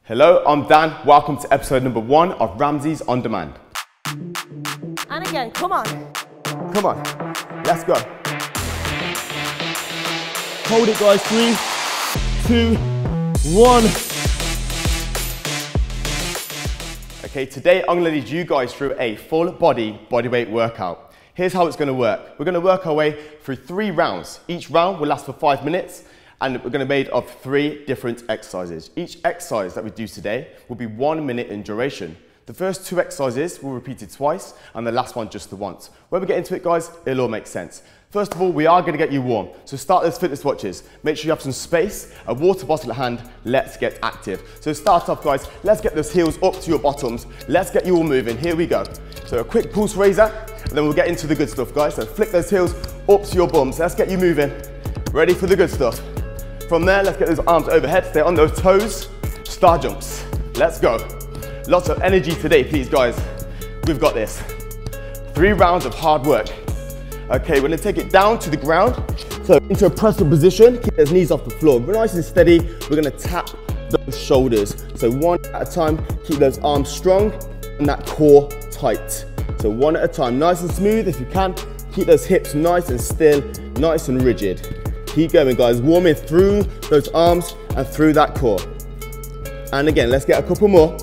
Hello, I'm Dan. Welcome to episode number 1 of Ramsey's On Demand. And again, come on. Come on, let's go. Hold it, guys. 3, 2, 1. Okay, today I'm gonna lead you guys through a full bodyweight workout. Here's how it's gonna work. We're gonna work our way through 3 rounds. Each round will last for 5 minutes, and we're gonna be made of 3 different exercises. Each exercise that we do today will be 1 minute in duration. The first 2 exercises will repeat it twice, and the last one just the once. When we get into it, guys, it'll all make sense. First of all, we are gonna get you warm. So start those fitness watches. Make sure you have some space, a water bottle at hand. Let's get active. So start off, guys. Let's get those heels up to your bottoms. Let's get you all moving. Here we go. So a quick pulse raiser, and then we'll get into the good stuff, guys. So flick those heels up to your bums. Let's get you moving. Ready for the good stuff. From there, let's get those arms overhead, stay on those toes, star jumps. Let's go. Lots of energy today, please, guys. We've got this. 3 rounds of hard work. Okay, we're gonna take it down to the ground. So into a press-up position, keep those knees off the floor. We're nice and steady, we're gonna tap those shoulders. So 1 at a time, keep those arms strong and that core tight. So 1 at a time, nice and smooth if you can. Keep those hips nice and still, nice and rigid. Keep going, guys, warming through those arms and through that core. And again, let's get a couple more.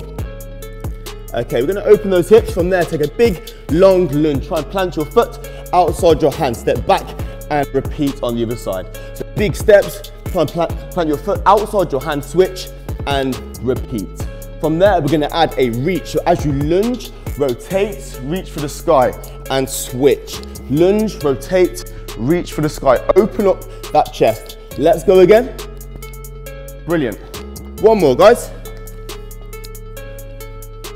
Okay, we're gonna open those hips. From there, take a big, long lunge. Try and plant your foot outside your hand. Step back and repeat on the other side. So big steps, try and plant your foot outside your hand, switch and repeat. From there, we're gonna add a reach. So as you lunge, rotate, reach for the sky and switch. Lunge, rotate, reach for the sky. Open up that chest. Let's go again. Brilliant. 1 more, guys.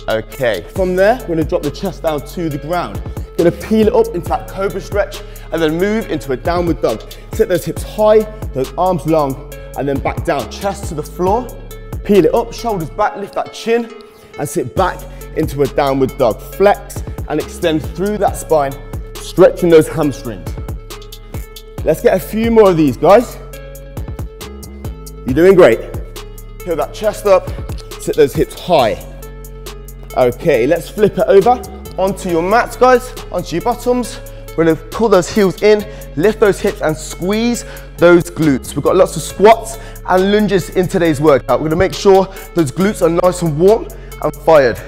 Okay, from there, we're gonna drop the chest down to the ground. Gonna peel it up into that cobra stretch and then move into a downward dog. Sit those hips high, those arms long, and then back down. Chest to the floor, peel it up, shoulders back, lift that chin, and sit back into a downward dog. Flex and extend through that spine, stretching those hamstrings. Let's get a few more of these, guys. You're doing great. Peel that chest up, sit those hips high. Okay, let's flip it over onto your mats, guys, onto your bottoms. We're gonna pull those heels in, lift those hips and squeeze those glutes. We've got lots of squats and lunges in today's workout. We're gonna make sure those glutes are nice and warm and fired.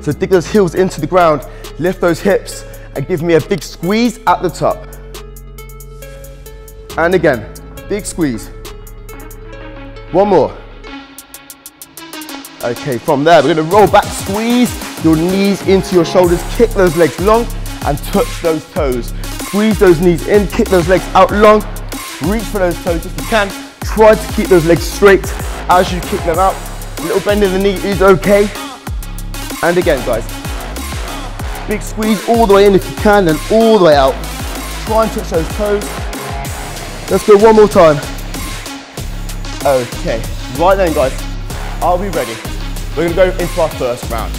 So dig those heels into the ground, lift those hips and give me a big squeeze at the top. And again, big squeeze. 1 more. Okay, from there, we're gonna roll back, squeeze your knees into your shoulders, kick those legs long and touch those toes. Squeeze those knees in, kick those legs out long, reach for those toes if you can. Try to keep those legs straight as you kick them out. A little bend in the knee is okay. And again, guys, big squeeze all the way in if you can and all the way out. Try and touch those toes. Let's go 1 more time. Okay, right then, guys, are we ready? We're gonna go into our first round.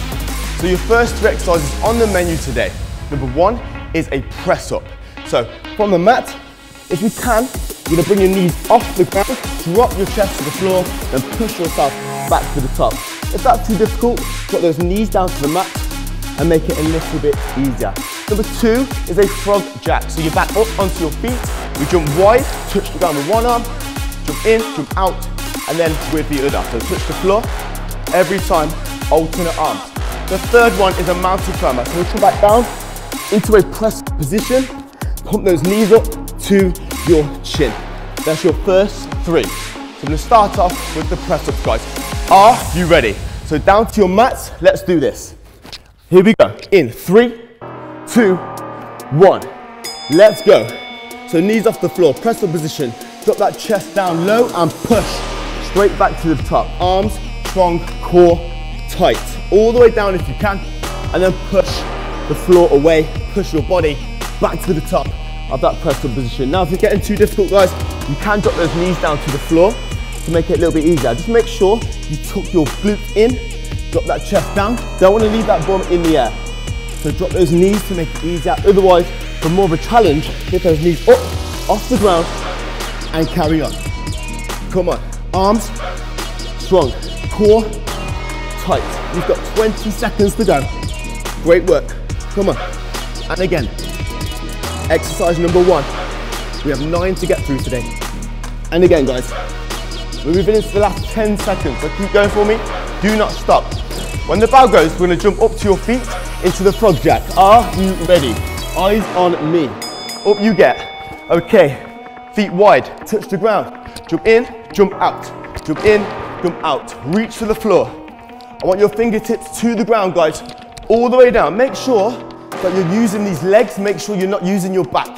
So your first 3 exercises on the menu today. Number 1 is a press up. So from the mat, if you can, you're gonna bring your knees off the ground, drop your chest to the floor, then push yourself back to the top. If that's too difficult, drop those knees down to the mat and make it a little bit easier. Number 2 is a frog jack. So you back up onto your feet, we jump wide, touch the ground with 1 arm, jump in, jump out, and then with the other. So touch the floor, every time, alternate arms. The third one is a mountain climber. So we come back down into a press position, pump those knees up to your chin. That's your first 3. So I'm gonna start off with the press ups, guys. Are you ready? So down to your mats, let's do this. Here we go. In 3, 2, 1. Let's go. So knees off the floor, press up position. Drop that chest down low and push straight back to the top. Arms strong, core tight. All the way down if you can, and then push the floor away. Push your body back to the top of that press up position. Now, if you're getting too difficult, guys, you can drop those knees down to the floor to make it a little bit easier. Just make sure you tuck your glutes in, drop that chest down. Don't want to leave that bum in the air. So drop those knees to make it easier. Otherwise, for more of a challenge, get those knees up, off the ground, and carry on. Come on, arms, strong, core, tight. You've got 20 seconds to go. Great work. Come on. And again, exercise number 1. We have 9 to get through today. And again, guys, we're moving into the last 10 seconds, so keep going for me. Do not stop. When the bell goes, we're going to jump up to your feet into the frog jack. Are you ready? Eyes on me. Up you get. Okay, feet wide, touch the ground. Jump in, jump out. Jump in, jump out. Reach to the floor. I want your fingertips to the ground, guys, all the way down. Make sure that you're using these legs. Make sure you're not using your back.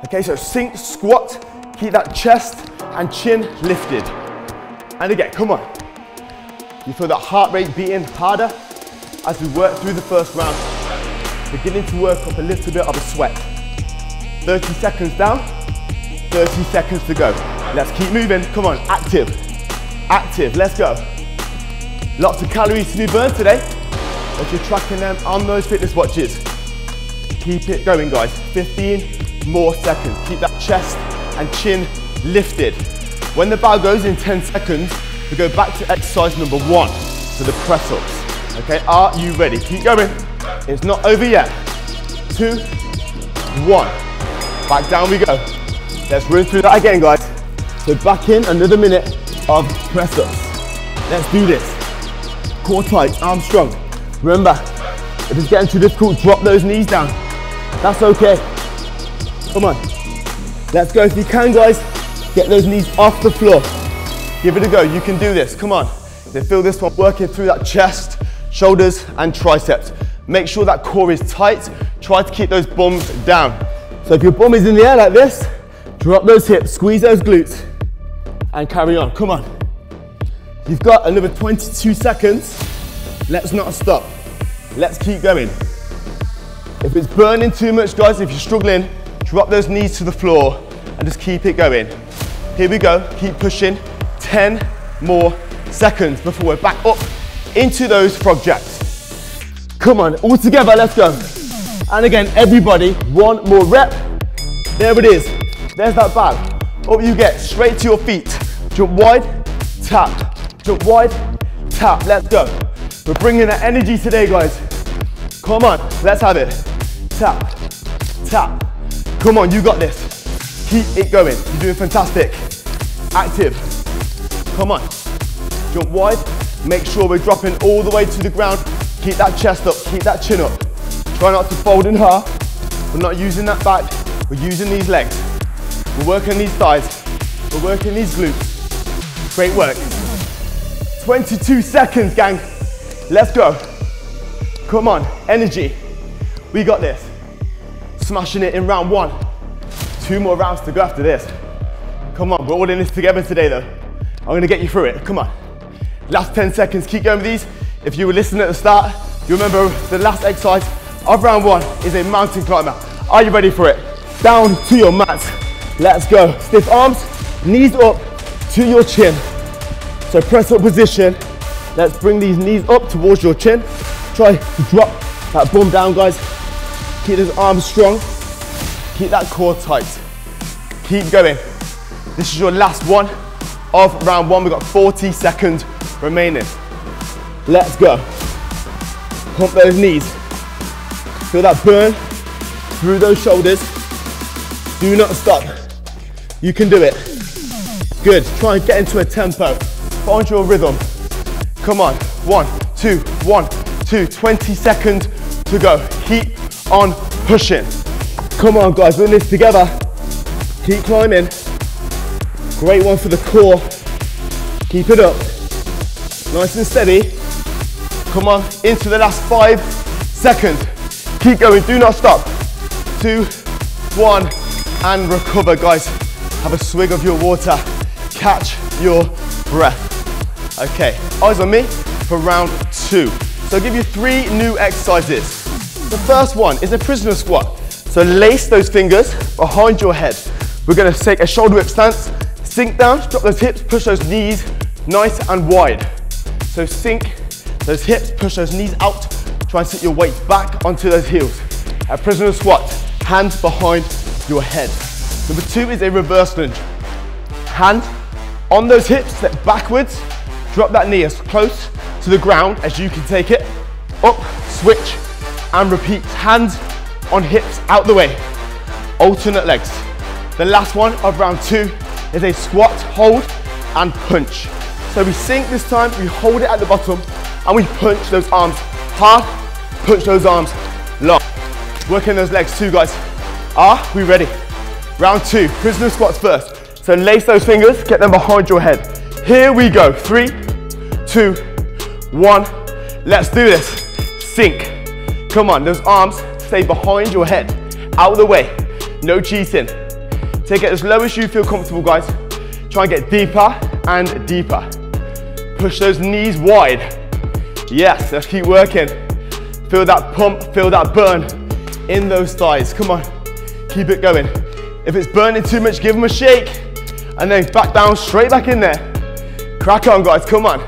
Okay, so sink, squat, keep that chest and chin lifted. And again, come on. You feel that heart rate beating harder as we work through the first round. Beginning to work up a little bit of a sweat. 30 seconds down, 30 seconds to go. Let's keep moving. Come on, active, active, let's go. Lots of calories to be burned today. If you're tracking them on those fitness watches, keep it going, guys. 15 more seconds. Keep that chest and chin lifted. When the bell goes in 10 seconds, we go back to exercise number 1, so the press ups. Okay, are you ready? Keep going. It's not over yet. 2, 1. Back down we go. Let's run through that again, guys. So back in another minute of press ups. Let's do this. Core tight, arms strong. Remember, if it's getting too difficult, drop those knees down. That's okay. Come on. Let's go if you can, guys. Get those knees off the floor. Give it a go. You can do this. Come on. Then feel this one working through that chest, shoulders, and triceps. Make sure that core is tight. Try to keep those bums down. So if your bum is in the air like this, drop those hips, squeeze those glutes, and carry on. Come on. You've got another 22 seconds. Let's not stop. Let's keep going. If it's burning too much, guys, if you're struggling, drop those knees to the floor and just keep it going. Here we go. Keep pushing. 10 more seconds before we're back up into those frog jacks. Come on, all together, let's go. And again, everybody, 1 more rep. There it is. There's that bag. Up you get, straight to your feet. Jump wide, tap. Jump wide, tap. Let's go. We're bringing that energy today, guys. Come on, let's have it. Tap, tap. Come on, you got this. Keep it going. You're doing fantastic. Active. Come on. Jump wide. Make sure we're dropping all the way to the ground. Keep that chest up, keep that chin up. Try not to fold in half. We're not using that back. We're using these legs. We're working these thighs. We're working these glutes. Great work. 22 seconds, gang. Let's go. Come on, energy. We got this. Smashing it in round 1. 2 more rounds to go after this. Come on, we're all in this together today though. I'm gonna get you through it, come on. Last 10 seconds, keep going with these. If you were listening at the start, you remember the last exercise of round 1 is a mountain climber. Are you ready for it? Down to your mat. Let's go. Stiff arms, knees up to your chin. So press up position. Let's bring these knees up towards your chin. Try to drop that bum down, guys. Keep those arms strong. Keep that core tight. Keep going. This is your last one of round 1. We've got 40 seconds remaining. Let's go. Pump those knees. Feel that burn through those shoulders. Do not stop. You can do it. Good. Try and get into a tempo. Find your rhythm. Come on. 1, 2, 1, 2. 20 seconds to go. Keep on pushing. Come on, guys. We're in this together. Keep climbing. Great one for the core. Keep it up. Nice and steady. Come on. Into the last 5 seconds. Keep going. Do not stop. 2, 1, and recover, guys. Have a swig of your water. Catch your breath. Okay, eyes on me for round 2. So I'll give you 3 new exercises. The first one is a prisoner squat. So lace those fingers behind your head. We're gonna take a shoulder whip stance, sink down, drop those hips, push those knees nice and wide. So sink those hips, push those knees out, try and sit your weight back onto those heels. A prisoner squat, hands behind your head. Number 2 is a reverse lunge. Hand on those hips, step backwards, drop that knee as close to the ground as you can take it. Up, switch, and repeat. Hands on hips, out the way. Alternate legs. The last one of round 2 is a squat, hold, and punch. So we sink this time, we hold it at the bottom, and we punch those arms hard, punch those arms long. Working those legs too, guys. Are we ready? Round 2, prisoner squats first. So lace those fingers, get them behind your head. Here we go, 3, 2, 1. Let's do this. Sink. Come on, those arms stay behind your head, out of the way. No cheating. Take it as low as you feel comfortable, guys. Try and get deeper and deeper. Push those knees wide. Yes, let's keep working. Feel that pump, feel that burn in those thighs. Come on, keep it going. If it's burning too much, give them a shake. And then back down, straight back in there. Crack on, guys, come on.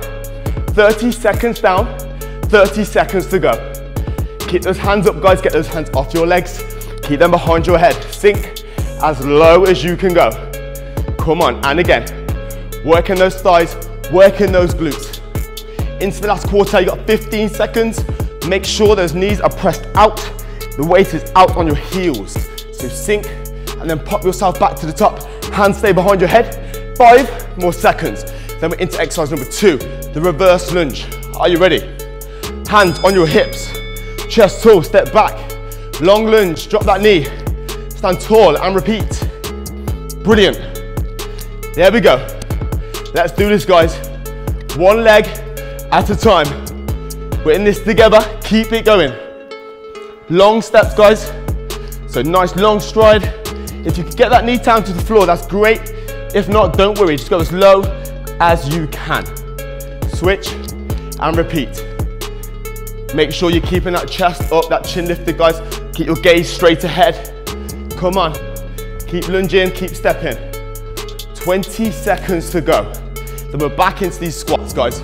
30 seconds down, 30 seconds to go. Keep those hands up, guys, get those hands off your legs. Keep them behind your head. Sink as low as you can go. Come on, and again. Working those thighs, working those glutes. Into the last quarter, you got 15 seconds. Make sure those knees are pressed out. The weight is out on your heels. So sink, and then pop yourself back to the top. Hands stay behind your head. 5 more seconds. Then we're into exercise number 2, the reverse lunge. Are you ready? Hands on your hips. Chest tall, step back. Long lunge, drop that knee. Stand tall and repeat. Brilliant. There we go. Let's do this, guys. One leg at a time. We're in this together. Keep it going. Long steps, guys. So nice long stride. If you can get that knee down to the floor, that's great. If not, don't worry. Just go as low as you can. Switch and repeat. Make sure you're keeping that chest up, that chin lifted, guys. Keep your gaze straight ahead. Come on. Keep lunging, keep stepping. 20 seconds to go. Then we're back into these squats, guys.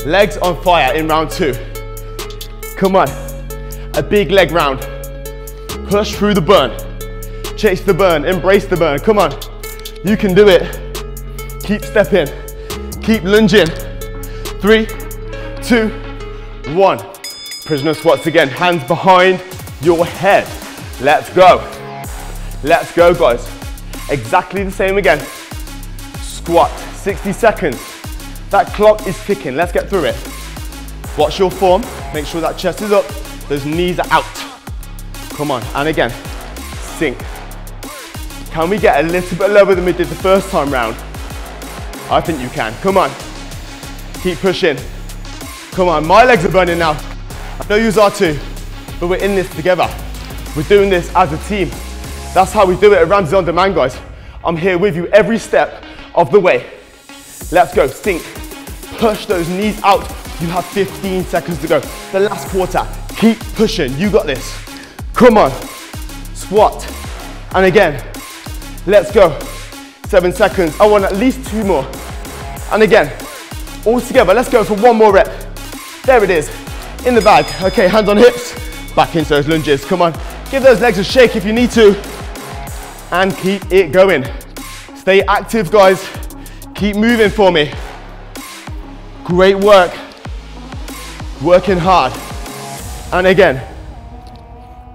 Legs on fire in round 2. Come on. A big leg round. Push through the burn. Chase the burn, embrace the burn. Come on. You can do it. Keep stepping. Keep lunging. 3, 2, 1. Prisoner squats again. Hands behind your head. Let's go. Let's go, guys. Exactly the same again. Squat. 60 seconds. That clock is ticking. Let's get through it. Watch your form. Make sure that chest is up. Those knees are out. Come on. And again. Sink. Can we get a little bit lower than we did the first time round? I think you can. Come on. Keep pushing. Come on. My legs are burning now. I know yous are too. But we're in this together. We're doing this as a team. That's how we do it at Ramsey On Demand, guys. I'm here with you every step of the way. Let's go. Sink. Push those knees out. You have 15 seconds to go. The last quarter. Keep pushing. You got this. Come on. Squat. And again. Let's go. 7 seconds. I want at least 2 more. And again. All together. Let's go for 1 more rep. There it is. In the bag. Okay, hands on hips. Back into those lunges. Come on. Give those legs a shake if you need to. And keep it going. Stay active, guys. Keep moving for me. Great work. Working hard. And again.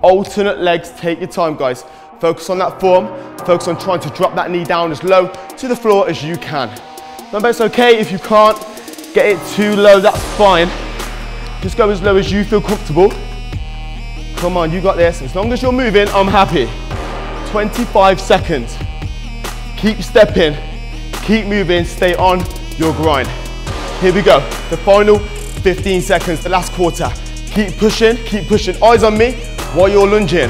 Alternate legs. Take your time, guys. Focus on that form. Focus on trying to drop that knee down as low to the floor as you can. Remember, it's okay if you can't get it too low. That's fine. Just go as low as you feel comfortable. Come on, you got this. As long as you're moving, I'm happy. 25 seconds. Keep stepping, keep moving, stay on your grind. Here we go, the final 15 seconds, the last quarter. Keep pushing, eyes on me while you're lunging.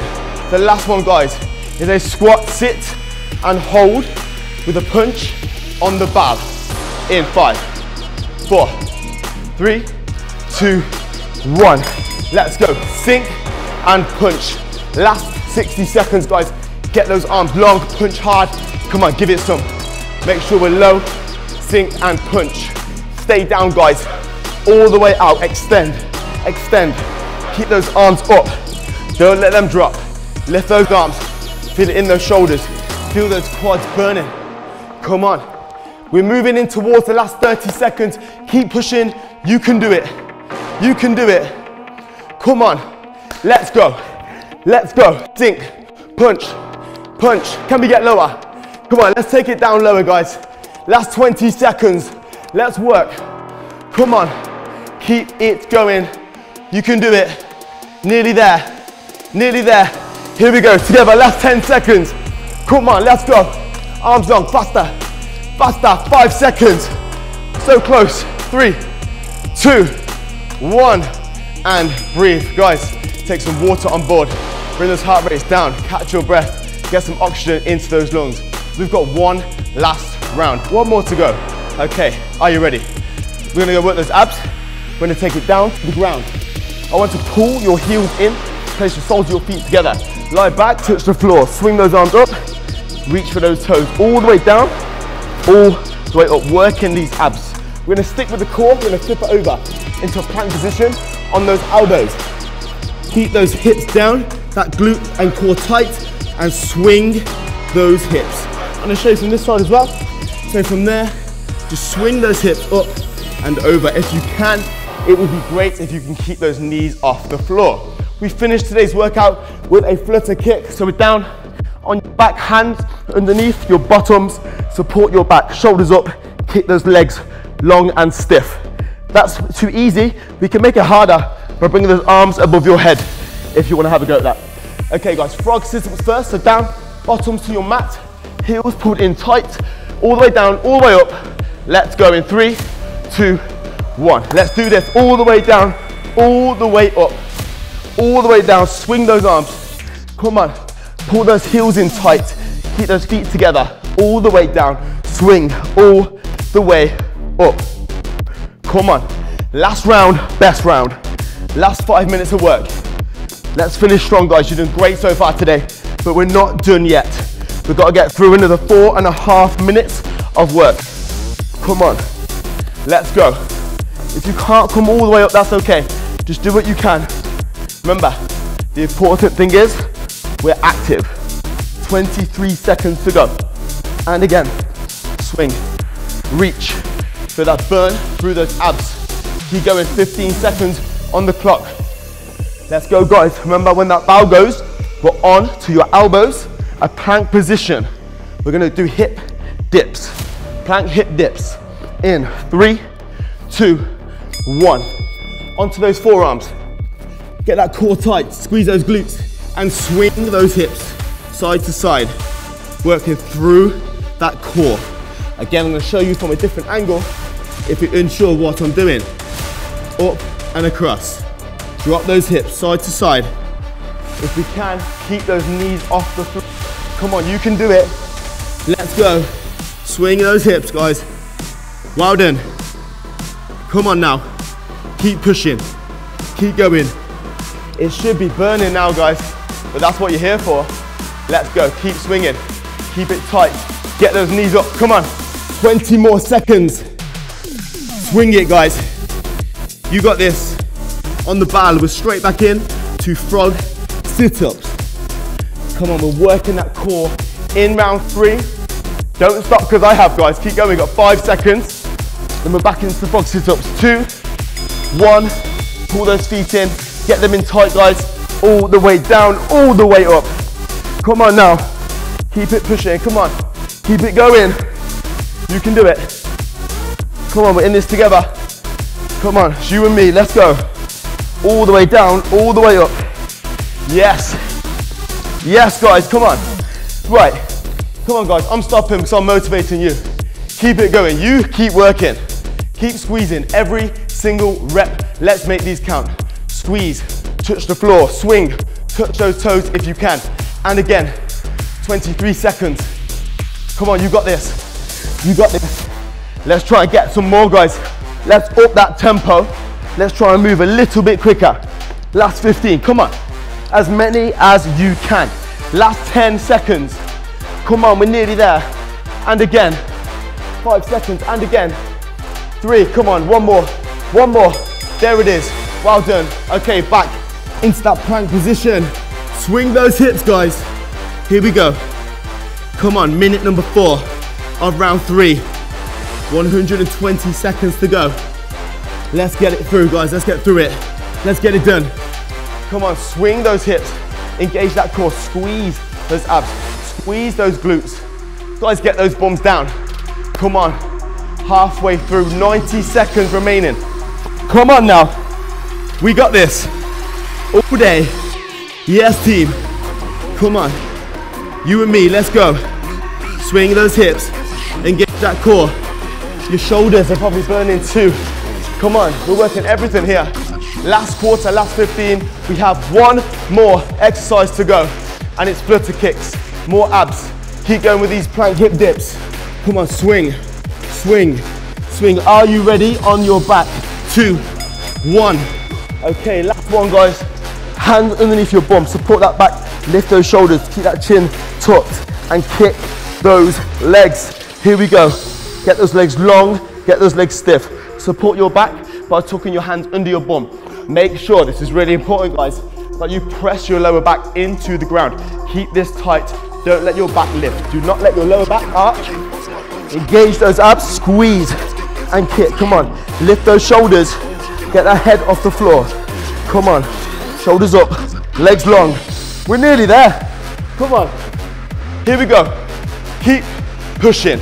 The last one, guys, is a squat, sit and hold with a punch on the bar. In 5, 4, 3, 2, 1. Let's go, sink and punch. Last 60 seconds, guys. Get those arms long, punch hard. Come on, give it some. Make sure we're low, sink and punch. Stay down, guys. All the way out, extend, extend. Keep those arms up. Don't let them drop. Lift those arms. Feel it in those shoulders. Feel those quads burning. Come on. We're moving in towards the last 30 seconds. Keep pushing, You can do it. You can do it. Come on. Let's go. Let's go. Sink. Punch. Punch. Can we get lower? Come on, let's take it down lower, guys. Last 20 seconds. Let's work. Come on. Keep it going. You can do it. Nearly there. Nearly there. Here we go. Together. Last 10 seconds. Come on, let's go. Arms long. Faster. Faster. 5 seconds. So close. 3, 2, 1. And breathe. Guys, take some water on board. Bring those heart rates down. Catch your breath. Get some oxygen into those lungs. We've got one last round. One more to go. Okay, are you ready? We're gonna go work those abs. We're gonna take it down to the ground. I want to pull your heels in, place your soles of your feet together. Lie back, touch the floor. Swing those arms up. Reach for those toes all the way down, all the way up. Working these abs. We're gonna stick with the core. We're gonna flip it over into a plank position on those elbows. Keep those hips down, that glute and core tight, and swing those hips. I'm gonna show you from this side as well. So from there, just swing those hips up and over. If you can, it would be great if you can keep those knees off the floor. We finished today's workout with a flutter kick. So we're down on your back, hands underneath your bottoms, support your back, shoulders up, kick those legs long and stiff. That's too easy. We can make it harder by bringing those arms above your head if you wanna have a go at that. Okay guys, frog sit-ups first. So down, bottoms to your mat, heels pulled in tight, all the way down, all the way up. Let's go in 3, 2, 1. Let's do this all the way down, all the way up, all the way down. Swing those arms. Come on, pull those heels in tight, keep those feet together, all the way down. Swing all the way up. Come on, last round, best round. Last 5 minutes of work. Let's finish strong, guys. You're doing great so far today, but we're not done yet. We've got to get through another 4.5 minutes of work. Come on, let's go. If you can't come all the way up, that's okay. Just do what you can. Remember, the important thing is we're active. 23 seconds to go. And again, swing, reach. Feel that burn through those abs. Keep going, 15 seconds on the clock. Let's go, guys. Remember, when that bow goes, we're on to your elbows, a plank position. We're gonna do hip dips. Plank hip dips. In 3, 2, 1. Onto those forearms. Get that core tight, squeeze those glutes, and swing those hips side to side. Working through that core. Again, I'm gonna show you from a different angle if you're unsure what I'm doing. Up and across. Drop those hips side to side. If we can, keep those knees off the floor. Come on, you can do it. Let's go. Swing those hips, guys. Well done. Come on now. Keep pushing. Keep going. It should be burning now, guys, but that's what you're here for. Let's go. Keep swinging. Keep it tight. Get those knees up. Come on. 20 more seconds. Swing it, guys. You got this. On the bar, we're straight back in to frog sit-ups. Come on, we're working that core in round 3. Don't stop because I have, guys. Keep going. We've got 5 seconds. Then we're back into the frog sit-ups. 2, 1. Pull those feet in. Get them in tight, guys. All the way down, all the way up. Come on now. Keep it pushing. Come on. Keep it going. You can do it. Come on, we're in this together. Come on, it's you and me. Let's go. All the way down, all the way up. Yes. Yes, guys, come on. Right. Come on, guys. I'm stopping because I'm motivating you. Keep it going. You keep working. Keep squeezing every single rep. Let's make these count. Squeeze, touch the floor, swing, touch those toes if you can. And again, 23 seconds. Come on, you got this. You got this. Let's try and get some more, guys. Let's up that tempo. Let's try and move a little bit quicker. Last 15, come on. As many as you can. Last 10 seconds. Come on, we're nearly there. And again, 5 seconds, and again. 3, come on, one more. There it is, well done. Okay, back into that plank position. Swing those hips, guys. Here we go. Come on, minute number 4 of round 3. 120 seconds to go. Let's get it through, guys. Let's get through it. Let's get it done. Come on, swing those hips. Engage that core. Squeeze those abs. Squeeze those glutes. Guys, get those bums down. Come on. Halfway through, 90 seconds remaining. Come on now. We got this. All day. Yes, team. Come on. You and me, let's go. Swing those hips. Engage that core. Your shoulders are probably burning too. Come on, we're working everything here. Last quarter, last 15. We have one more exercise to go. And it's flutter kicks. More abs. Keep going with these plank hip dips. Come on, swing, swing, swing. Are you ready? On your back. 2, 1. Okay, last one, guys. Hands underneath your bum. Support that back. Lift those shoulders. Keep that chin tucked. And kick those legs. Here we go. Get those legs long. Get those legs stiff. Support your back by tucking your hands under your bum. Make sure, this is really important, guys, that you press your lower back into the ground. Keep this tight. Don't let your back lift. Do not let your lower back arch. Engage those abs. Squeeze and kick. Come on. Lift those shoulders. Get that head off the floor. Come on. Shoulders up. Legs long. We're nearly there. Come on. Here we go. Keep pushing.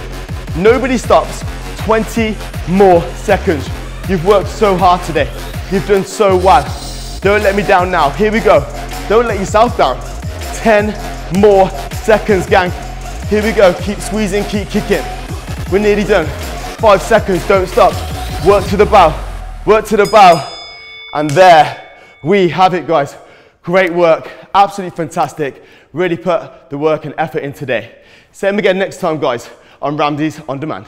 Nobody stops. 20 more seconds. You've worked so hard today. You've done so well. Don't let me down now. Here we go. Don't let yourself down. 10 more seconds, gang. Here we go. Keep squeezing, keep kicking. We're nearly done. 5 seconds, don't stop. Work to the bow. Work to the bow. And there we have it, guys. Great work. Absolutely fantastic. Really put the work and effort in today. Same again next time, guys, on Ramsey's On Demand.